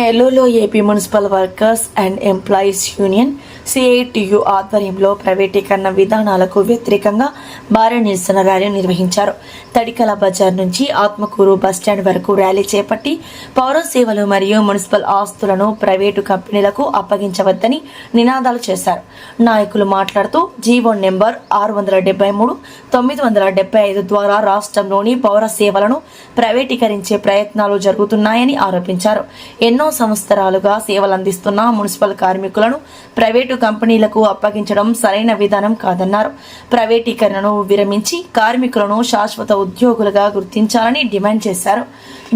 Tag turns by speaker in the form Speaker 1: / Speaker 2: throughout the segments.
Speaker 1: నెల్లూరులో AP municipal workers and employees union CITU ఆధ్వర్యంలో ప్రైవేటీకరణ విధానాలకు వ్యతిరేకంగా భారీ నిరసన ర్యాలీ నిర్వహించారు. తడికల బజార్ నుంచి ఆత్మకూరు బస్టాండ్ వరకు ర్యాలీ చేపట్టి పౌర సేవలు మరియు మున్సిపల్ ఆస్తులను ప్రైవేటు కంపెనీలకు అప్పగించవద్దని నినాదాలు చేశారు. నాయకులు మాట్లాడుతూ జీవో నెంబర్ 673/975 ద్వారా రాష్ట్రంలోని పౌర సేవలను ప్రైవేటీకరించే ప్రయత్నాలు జరుగుతున్నాయని ఆరోపించారు. ఎన్నో సంవత్సరాలుగా సేవలందిస్తున్న మున్సిపల్ కార్మికులను ప్రైవేటు కంపెనీలకు అప్పగించడం సరైన విధానం కాదన్నారు. ప్రైవేటీకరణను విరమించి కార్మికులను శాశ్వత ఉద్యోగులుగా గుర్తించాలని డిమాండ్ చేశారు.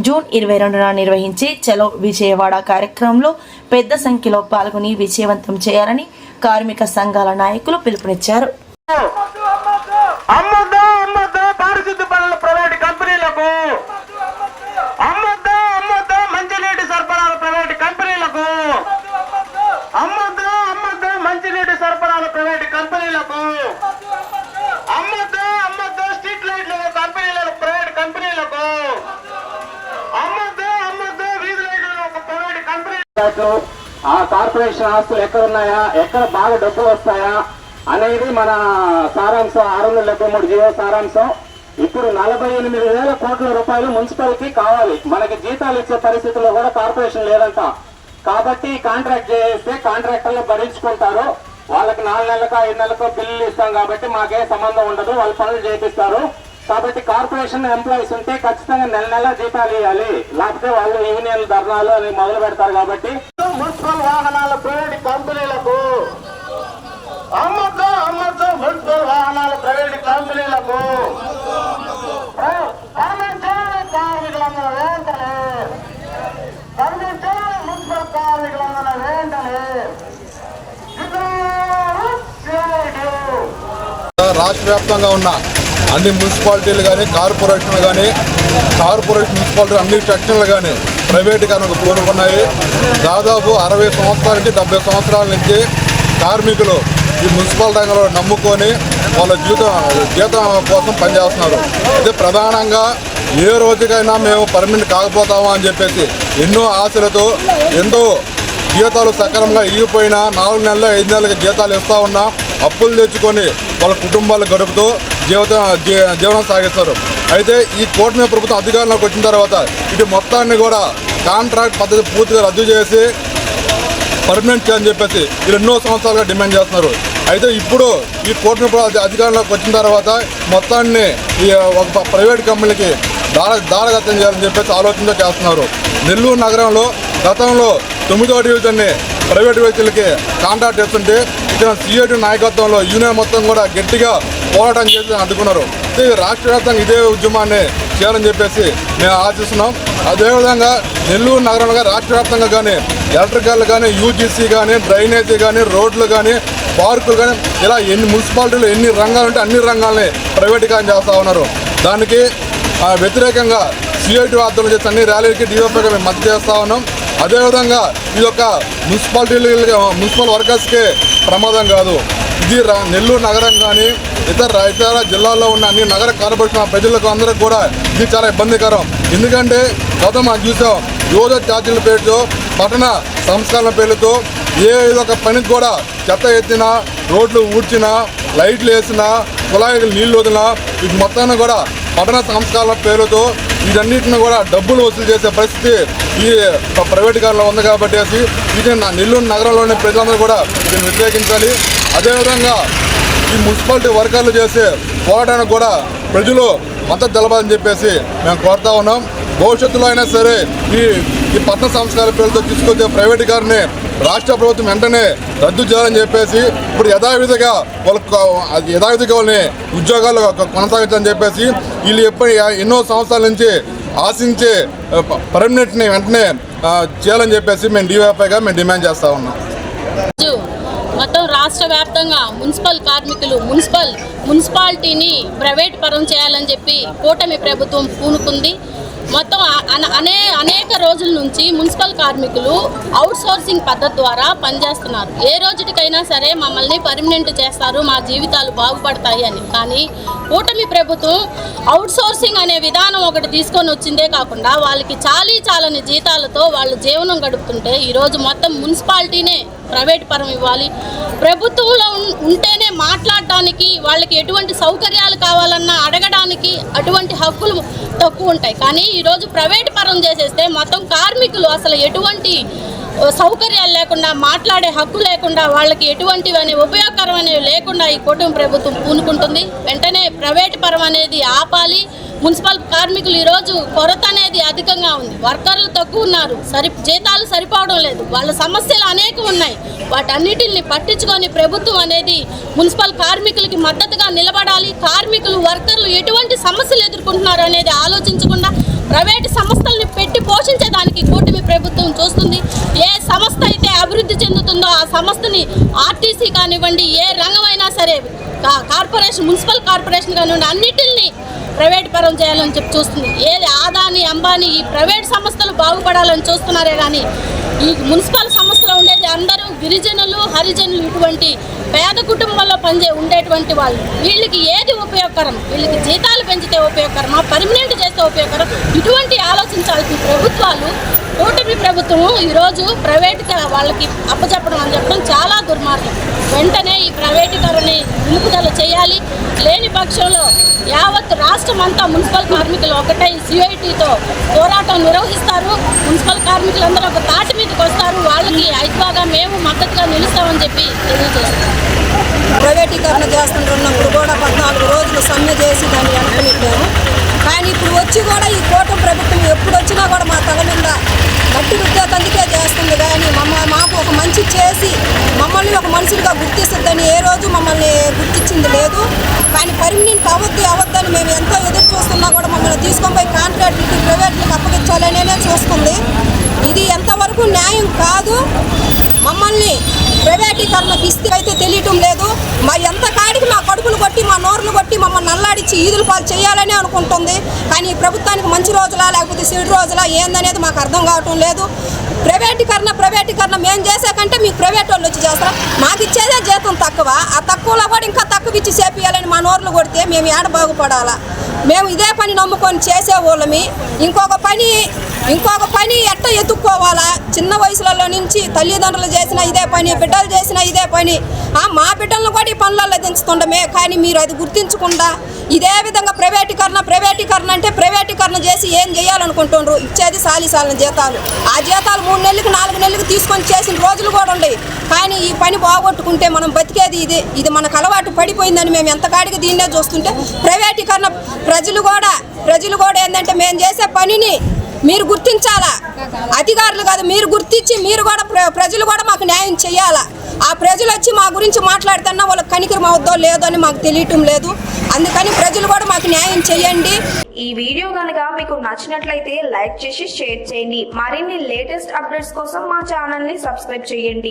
Speaker 1: జూన్ 22న నిర్వహించే చలో విజయవాడ కార్యక్రమంలో పెద్ద సంఖ్యలో పాల్గొని విజయవంతం చేయాలని కార్మిక సంఘాల నాయకులు పిలుపునిచ్చారు.
Speaker 2: ఆ కార్పొరేషన్ ఆస్తులు ఎక్కడ ఉన్నాయా, ఎక్కడ బాగా డబ్బులు వస్తాయా అనేది మన సారాంశం. 673 జీవో సారాంశం. ఇప్పుడు 48,000 కోట్ల రూపాయలు మున్సిపల్కి కావాలి. మనకి జీతాలు ఇచ్చే పరిస్థితుల్లో కూడా కార్పొరేషన్ లేదంట. కాబట్టి కాంట్రాక్ట్ చేస్తే కాంట్రాక్టర్లు భరించుకుంటారు. వాళ్ళకి 4 నెలలకు 5 నెలలకు బిల్లులు ఇస్తాం కాబట్టి మాకేం సంబంధం ఉండదు, వాళ్ళు పనులు చేపిస్తారు. కాబట్టి కార్పొరేషన్ ఎంప్లాయీస్ ఉంటే ఖచ్చితంగా నెల జీతాలు ఇవ్వాలి, లేకపోతే వాళ్ళు యూనియన్ ధర్నాలు అని మొదలు పెడతారు. కాబట్టి మున్సిపల్ వాహనాల ప్రైవేట్ కంపెనీలకు అమ్మద్దు, మున్సిపల్ వాహనాల ప్రైవేట్ కంపెనీలకు కార్మికులందరూ వెంటనే మున్సిపల్ కార్మికులందరూ వెంటనే
Speaker 3: రాష్ట్ర వ్యాప్తంగా ఉన్న అన్ని మున్సిపాలిటీలు కానీ కార్పొరేషన్ మున్సిపాలిటీ అన్ని సెక్షన్లు కానీ ప్రైవేటీకరణకు కోరుకున్నాయి. దాదాపు 60 సంవత్సరాల నుంచి 70 సంవత్సరాల నుంచి కార్మికులు ఈ మున్సిపల్ రంగంలో నమ్ముకొని వాళ్ళ జీతం కోసం పనిచేస్తున్నారు. అయితే ప్రధానంగా ఏ రోజుకైనా మేము పర్మనెంట్ కాకపోతామా అని చెప్పేసి ఎన్నో ఆశలతో ఎంతో జీతాలు సక్రమంగా ఇగిపోయినా 4 నెలలు 5 నెలలకు జీతాలు ఇస్తూ ఉన్నా అప్పులు తెచ్చుకొని వాళ్ళ కుటుంబాలు గడుపుతూ జీవనం సాగిస్తారు. అయితే ఈ కూటమి ప్రభుత్వం అధికారంలోకి వచ్చిన తర్వాత ఇటు మొత్తాన్ని కూడా కాంట్రాక్ట్ పద్ధతి పూర్తిగా రద్దు చేసి పర్మనెంట్ చేయని చెప్పేసి వీళ్ళు ఎన్నో సంవత్సరాలుగా డిమాండ్ చేస్తున్నారు. అయితే ఇప్పుడు ఈ కూటమి అధికారంలోకి వచ్చిన తర్వాత మొత్తాన్ని ఈ ఒక ప్రైవేట్ కంపెనీకి దారగతం చేయాలని చెప్పేసి ఆలోచనతో చేస్తున్నారు. నెల్లూరు నగరంలో గతంలో 9వ డివిజన్ని ప్రైవేట్ వ్యక్తులకి కాంట్రాక్ట్ చేస్తుంటే ఇక్కడ సిఐటి నాయకత్వంలో యూనియన్ మొత్తం కూడా గట్టిగా పోరాటం చేసి అడ్డుకున్నారు. రాష్ట్ర వ్యాప్తంగా ఇదే ఉద్యమాన్ని చేయాలని చెప్పేసి మేము ఆశిస్తున్నాం. అదేవిధంగా నెల్లూరు నగరంలో రాష్ట్ర వ్యాప్తంగా కానీ ఎలక్ట్రికల్ కానీ యూజీసీ కానీ డ్రైనేజీ కానీ రోడ్లు కానీ పార్కులు కానీ ఇలా ఎన్ని మున్సిపాలిటీలు ఎన్ని రంగాలు ఉంటే అన్ని రంగాలని ప్రైవేటీకరణ చేస్తూ ఉన్నారు. దానికి వ్యతిరేకంగా సిఐటి ఆధ్వర్యంలో చేస్తే అన్ని ర్యాలీలకి డిఓపీగా మేము మద్దతు చేస్తూ ఉన్నాం. అదేవిధంగా ఇది యొక్క మున్సిపల్ వర్కర్స్కే ప్రమాదం కాదు, ఇది నెల్లూరు నగరం కానీ ఇతర జిల్లాల్లో ఉన్న అన్ని నగర కార్పొరేషన్ ప్రజలకు అందరికి కూడా ఇది చాలా ఇబ్బందికరం. ఎందుకంటే గతం మనం చూసాం యువత ఛార్జీల పేరుతో పట్టణ సంస్కరణ పేర్లతో ఏ ఒక పనికి కూడా చెత్త ఎత్తినా, రోడ్లు ఊడ్చినా, లైట్లు వేసినా, కుళాయిలు నీళ్లు వదిలినా వీటి మొత్తాన్ని కూడా పట్టణ సంస్కరణ పేరుతో వీటన్నిటిని కూడా డబ్బులు వసూలు చేసే పరిస్థితి ఈ ప్రైవేటీకరణలో ఉంది. కాబట్టి ఇది నెల్లూరు నగరంలోని ప్రజలందరూ కూడా దీన్ని వ్యతిరేకించాలి. అదేవిధంగా ఈ మున్సిపాలిటీ వర్కర్లు చేసే పోరాటానికి కూడా ప్రజలు మద్దతు తెలపాలని చెప్పేసి మేము కోరుతా ఉన్నాం. భవిష్యత్తులో అయినా సరే ఈ పట్టణ సంస్కారాల పేరుతో తీసుకొచ్చే ప్రైవేటీకరణని రాష్ట్ర ప్రభుత్వం వెంటనే రద్దు చేయాలని చెప్పేసి ఇప్పుడు యథావిధిగా వాళ్ళని ఉద్యోగాలు కొనసాగించాలని చెప్పేసి వీళ్ళు ఎన్నో సంవత్సరాల నుంచి ఆశించే పర్మనెంట్ని వెంటనే చేయాలని చెప్పేసి మేము డివైఎఫ్ఐగా మేము డిమాండ్ చేస్తూ ఉన్నాం.
Speaker 4: మొత్తం రాష్ట్ర వ్యాప్తంగా మున్సిపల్ కార్మికులు మున్సిపాలిటీని ప్రైవేట్ పరం చేయాలని చెప్పి కూటమి ప్రభుత్వం పూనుకుంది. మొత్తం అనేక రోజుల నుంచి మున్సిపల్ కార్మికులు అవుట్ సోర్సింగ్ పద్ధతి ద్వారా పనిచేస్తున్నారు. ఏ రోజుకైనా సరే మమ్మల్ని పర్మనెంట్ చేస్తారు, మా జీవితాలు బాగుపడతాయి అని. కానీ కూటమి ప్రభుత్వం అవుట్ సోర్సింగ్ అనే విధానం ఒకటి తీసుకొని వచ్చిందే కాకుండా వాళ్ళకి చాలని జీతాలతో వాళ్ళు జీవనం గడుపుతుంటే ఈరోజు మొత్తం మున్సిపాలిటీనే ప్రైవేట్ పరం ఇవ్వాలి. ప్రభుత్వంలో ఉంటేనే మాట్లాడడానికి, వాళ్ళకి ఎటువంటి సౌకర్యాలు కావాలన్నా అడగడానికి అటువంటి హక్కులు తక్కువ ఉంటాయి. కానీ ఈరోజు ప్రైవేట్ పరం చేసేస్తే మొత్తం కార్మికులు అసలు ఎటువంటి సౌకర్యాలు లేకుండా, మాట్లాడే హక్కు లేకుండా, వాళ్ళకి ఎటువంటివి ఉపయోగకరమైనవి లేకుండా ఈ కూటమి ప్రభుత్వం పూనుకుంటుంది. వెంటనే ప్రైవేట్ పరం అనేది ఆపాలి. మున్సిపల్ కార్మికులు ఈరోజు కొరత అనేది అధికంగా ఉంది. వర్కర్లు తక్కువ ఉన్నారు, జీతాలు సరిపోవడం లేదు, వాళ్ళ సమస్యలు అనేకం ఉన్నాయి. వాటన్నిటిని పట్టించుకొని ప్రభుత్వం అనేది మున్సిపల్ కార్మికులకి మద్దతుగా నిలబడాలి. కార్మికులు, వర్కర్లు ఎటువంటి సమస్యలు ఎదుర్కొంటున్నారు అనేది ఆలోచించకుండా ప్రైవేటు సంస్థల్ని పెట్టి పోషించేదానికి కూటమి ప్రభుత్వం చూస్తుంది. ఏ సంస్థ అయితే అభివృద్ధి చెందుతుందో ఆ సంస్థని ఆర్టీసీ కానివ్వండి, ఏ రంగమైనా సరే, కార్పొరేషన్, మున్సిపల్ కార్పొరేషన్ కానివ్వండి, అన్నిటిని ప్రైవేట్ పరం చేయాలని చెప్పి చూస్తుంది. ఏది ఆదాని, అంబానీ ఈ ప్రైవేట్ సంస్థలు బాగుపడాలని చూస్తున్నారే కానీ ఈ మున్సిపల్ సంస్థలో ఉండేది అందరూ గిరిజనులు, హరిజనులు, ఇటువంటి పేద కుటుంబాల్లో ఉండేటువంటి వాళ్ళు. వీళ్ళకి ఏది ఉపయోగకరం? వీళ్ళకి జీతాలు పెంచితే ఉపయోగకరమా, పర్మనెంట్ చేస్తే ఉపయోగకరం? ఇటువంటి ఆలోచించాల్సిన ప్రభుత్వాలు, కూటమి ప్రభుత్వం ఈరోజు ప్రైవేట్గా వాళ్ళకి అప్పచెప్పడం అని చెప్పడం చాలా దుర్మార్గం. వెంటనే ఈ ప్రైవేటీకరణని నిలుపుదల చేయాలి. లేని పక్షంలో యావత్ రాష్ట్రం అంతా మున్సిపల్ కార్మికులు ఒకటై సిఐటితో పోరాటం నిర్వహిస్తారు. మున్సిపల్ కార్మికులందరూ ఒక తాటి మీదకి వస్తారు. వాళ్ళకి ఐక్యంగా మేము మద్దతుగా నిలుస్తామని చెప్పి తెలియజేస్తాం.
Speaker 5: ప్రైవేటీకరణ చేస్తున్నప్పుడు కూడా 14 రోజులు సమ్మె చేసి దాన్ని వెనకనిచ్చాము. కానీ ఇప్పుడు వచ్చి కూడా ఈ కూటమి ప్రభుత్వం ఎప్పుడు వచ్చినా కూడా మా తల మీద గట్టి రుద్దేతందుకే చేస్తుంది. కానీ మాకు ఒక మంచి చేసి మమ్మల్ని ఒక మనుషులుగా గుర్తిస్తుందని ఏ రోజు మమ్మల్ని గుర్తించింది లేదు. కానీ పర్మనెంట్ అవద్దని మేము ఎంతో ఎదురు చూస్తున్నా కూడా మమ్మల్ని తీసుకొని పోయి కాంట్రాక్టులకి, ప్రైవేట్లకు అప్పగించాలనే చూస్తుంది. ఇది ఎంతవరకు న్యాయం కాదు. మమ్మల్ని ప్రైవేటీకరణకు ఇస్తే అయితే తెలియటం లేదు. మా ఎంత కాడికి మా కడుపులు కొట్టి, మా నోర్లు కొట్టి, మమ్మల్ని నల్లాడిచ్చి ఈదులు పాలు చేయాలని అనుకుంటుంది. కానీ ఈ ప్రభుత్వానికి మంచి రోజులా లేకపోతే చెడు రోజులా ఏందనేది మాకు అర్థం కావటం లేదు. ప్రైవేటీకరణ మేము చేసే కంటే మీకు ప్రైవేట్ వాళ్ళు వచ్చి చేస్తారా? మాకు ఇచ్చేదే జీతం తక్కువ, ఆ తక్కువలో కూడా ఇంకా తక్కువ ఇచ్చి చేపియాలని మా నోర్లు కొడితే మేము ఏడ బాగుపడాలా? మేము ఇదే పని నమ్ముకొని చేసేవాళ్ళమి. ఇంకొక పని ఎట్ట ఎత్తుక్కోవాలా? చిన్న వయసులలో నుంచి తల్లిదండ్రులు చేసిన ఇదే పని, బిడ్డలు చేసిన ఇదే పని, మా బిడ్డలను కూడా ఈ పనులలో దించుతుండమే. కానీ మీరు అది గుర్తించకుండా ఇదే విధంగా ప్రైవేటీకరణ అంటే ప్రైవేటీకరణ చేసి ఏం చేయాలనుకుంటుండ్రు? ఇచ్చేది సాలిసాలిన జీతాలు. ఆ జీతాలు 3 నెలలకు 4 నెలలకు తీసుకొని చేసిన రోజులు కూడా ఉన్నాయి. కానీ ఈ పని బాగొట్టుకుంటే మనం బతికేది ఇది మనకు అలవాటు పడిపోయిందని మేము ఎంత కాడికి దీన్నే చూస్తుంటే ప్రైవేటీకరణ ప్రజలు కూడా ఏంటంటే మేము చేసే పనిని మీరు గుర్తించాలా. అధికారులు కాదు, మీరు గుర్తించి మీరు కూడా ప్రజలు కూడా మాకు న్యాయం చేయాలా. ఆ ప్రజలు వచ్చి మా గురించి మాట్లాడుతున్నా వాళ్ళకి కనికరం అవుద్దో లేదో అని మాకు తెలియటం లేదు. అందుకని ప్రజలు కూడా మాకు న్యాయం చేయండి.
Speaker 6: ఈ వీడియో కనుక మీకు నచ్చినట్లయితే లైక్ చేసి షేర్ చేయండి. మరిన్ని లేటెస్ట్ అప్డేట్స్ కోసం మా ఛానల్ ని సబ్స్క్రైబ్ చేయండి.